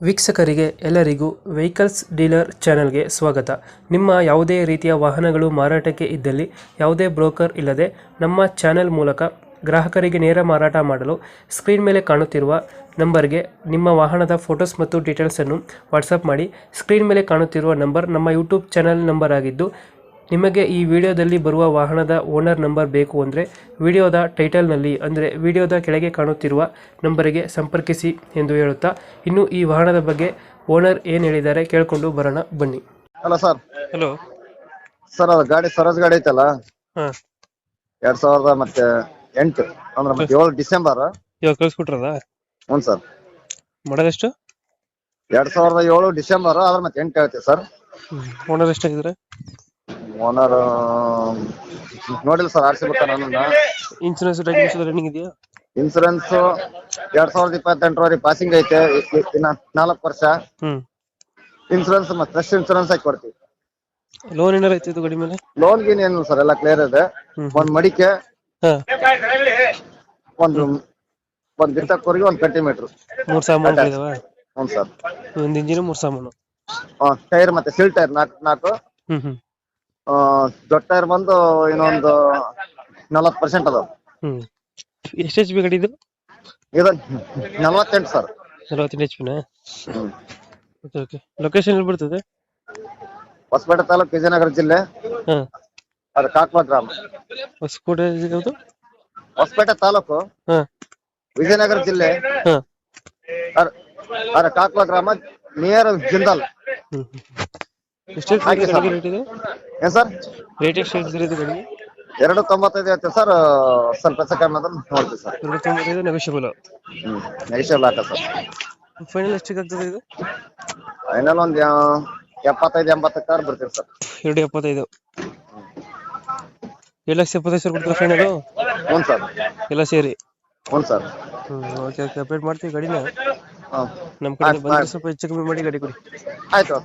ವೀಕ್ಷಕರಿಗೆ ಎಲ್ಲರಿಗೂ vehicles dealer ಚಾನೆಲ್ಗೆ ಸ್ವಾಗತ. ನಿಮ್ಮ ಯಾವುದೇ ರೀತಿಯ ವಾಹನಗಳು ಮಾರಾಟಕ್ಕೆ ಇದ್ದಲ್ಲಿ ಯಾವುದೇ ಬ್ರೋಕರ್ ಇಲ್ಲದೆ ನಮ್ಮ ಚಾನೆಲ್ ಮೂಲಕ ಗ್ರಾಹಕರಿಗೆ ನೇರ ಮಾರಾಟ ಮಾಡಲು ಸ್ಕ್ರೀನ್ ಮೇಲೆ ಕಾಣುತ್ತಿರುವ ನಂಬರ್ಗೆ ನಿಮ್ಮ ವಾಹನದ ಫೋಟೋಸ್ ಮತ್ತು ಡೀಟೇಲ್ಸನ್ನು ವಾಟ್ಸಪ್ ಮಾಡಿ. ಸ್ಕ್ರೀನ್ ಮೇಲೆ ಕಾಣುತ್ತಿರುವ ನಂಬರ್ ನಮ್ಮ ಯೂಟ್ಯೂಬ್ ಚಾನೆಲ್ ನಂಬರ್ ಆಗಿದ್ದು, ನಿಮಗೆ ಈ ವಿಡಿಯೋದಲ್ಲಿ ಬರುವ ವಾಹನದ ಓನರ್ ನಂಬರ್ ಬೇಕು ಅಂದರೆ ವಿಡಿಯೋದ ಟೈಟಲ್ನಲ್ಲಿ ಅಂದರೆ ವಿಡಿಯೋದ ಕೆಳಗೆ ಕಾಣುತ್ತಿರುವ ನಂಬರಿಗೆ ಸಂಪರ್ಕಿಸಿ ಎಂದು ಹೇಳುತ್ತಾ, ಇನ್ನು ಈ ವಾಹನದ ಬಗ್ಗೆ ಓನರ್ ಏನು ಹೇಳಿದ್ದಾರೆ ಕೇಳಿಕೊಂಡು ಬರೋಣ ಬನ್ನಿ. Hello sir. ಹಲೋ ಸರ್ ಅದು ಗಾಡಿ ಸ್ವರಾಜ್ ಗಾಡಿ ಐತಲ್ಲ, ಹಾಂ 2008 ಅಂದ್ರೆ ಮತ್ತೆ 7 ಡಿಸೆಂಬರ್. ಇವಾಗ ಕಳಿಸ್ಕೊಟ್ರದ? ಹ್ಞೂ ಸರ್. ಮಾಡಲ್ ಎಷ್ಟು? 2007 ಡಿಸೆಂಬರ್ ಆದ್ರೆ ಮತ್ತೆ 8 ಹೇಳ್ತೀವಿ ಸರ್. ಓನರ್ ಎಷ್ಟಾಗಿದ್ದಾರೆ? ಓನರ್ ನೋಡಿಲ್ಲ ಸರ್, ಆರ್ಸಿಬಿಟ್ಟು ನನ್ನ ಇನ್ಸೂರೆನ್ಸ್ ಡಾಕ್ಯುಮೆಂಟ್ಸ್ ರನ್ನಿಂಗ್ ಇದೆಯಾ? ಇನ್ಸೂರೆನ್ಸ್ 2028 ಪಾಸಿಂಗ್ ಐತೆ, ಇನ್ನ 4 ವರ್ಷ ಇನ್ಸೂರೆನ್ಸ್. ಮತ್ತೆ ಫ್ರೆಶ್ ಇನ್ಸೂರೆನ್ಸ್ ಹಾಕಿ ಕೊಡ್ತೀವಿ. ಲೋನ್ ಏನಾರ ಐತಿ ಇದು ಗಾಡಿ ಮೇಲೆ? ಲೋನ್ ಗೀನ್ ಏನು ಸರ್, ಎಲ್ಲ ಕ್ಲಿಯರ್ ಇದೆ. ಒಂದ್ ಮಡಿಕೆ, ಹಾಂ, ಒಂದು ಬಿತ್ತಕ್ಕೂರಿಗೆ ಒಂದು ಕಂಟಿಮೀಟರ್. 3 ಸಾಮಾನು ಇದಾವ? ಹ್ಞೂ ಸರ್. ಒಂದು ಇಂಜಿನ್ 3 ಸಾಮಾನು. ಟೈರ್ ಮತ್ತೆ ಸಿಲ್ ಟೈರ್ 4 ಹ್ಮ್ ದೊಡ್ಡ ಟೈರ್ ಬಂದು ಇನ್ನೊಂದು 40% ಅದಾವ. ಎಷ್ಟು ಎಚ್ ಪಿ ಗಾಡಿ ಇದು? ಇದು 48 ಸರ್. 48 ಎಚ್ ಪಿನಾ? Okay okay. ಲೊಕೇಶನ್ ಎಲ್ಲಿ ಬರ್ತದೆ? ಹೊಸಪೇಟೆ ತಾಲೂಕು, ವಿಜಯನಗರ ಜಿಲ್ಲೆ, ಹಾಂ, ಅದು ಕಾಕ್ವಾ ಗ್ರಾಮ. ಹೊಸಕೋಟೆ ಯಾವುದು? ಹೊಸಪೇಟೆ ತಾಲೂಕು, ಹಾಂ, ವಿಜಯನಗರ ಜಿಲ್ಲೆ, ಹಾಂ. ಅದ ಕಾಕ್ವಾ ಗ್ರಾಮ, ನಿಯರ್ ಜಿಂದಾಲ್. ಎಷ್ಟು ರೇಟ್ ಇದೆ? ಏನ್ ಸರ್ ರೇಟ್ ಎಷ್ಟು ಹೇಳ್ತೀರಿ ಇದು ಗಾಡಿಗೆ? 295 ಹೇಳ್ತೀವಿ ಸರ್. ಸ್ವಲ್ಪ ಹೆಚ್ಚು ಕಮ್ಮಿ ಅಂದ್ರೆ ನೋಡ್ತೀವಿ ಸರ್. 295 ನೆಗೋಷಿಯಬಲ್. ನೆಗೆಷಿಯಬಲ್ ಹಾಕ ಸರ್. ಫೈನಲ್ ಎಷ್ಟಿಗೆ ಆಗ್ತದೆ ಇದು? ಫೈನಲ್ ಒಂದು 75-80 ಕಾರ್ ಬರ್ತೀವಿ ಸರ್. 275. 7,70,000 ಕೊಡ್ತೀರಾ ಫೈನಲ್? ಹ್ಞೂ ಸರ್. ಎಲ್ಲ ಸೇರಿ? ಹ್ಞೂ ಸರ್. Okay okay. ಅಪ್ಡೇಟ್ ಮಾಡ್ತೀವಿ ಗಾಡಿನ. ಹಾಂ, ನಮ್ಮ ಕಡೆ ಬಂದರೆ ಸ್ವಲ್ಪ ಹೆಚ್ಚು ಕಮ್ಮಿ ಮಾಡಿ ಗಾಡಿ ಕೊಡಿ. ಆಯ್ತು ಸರ್.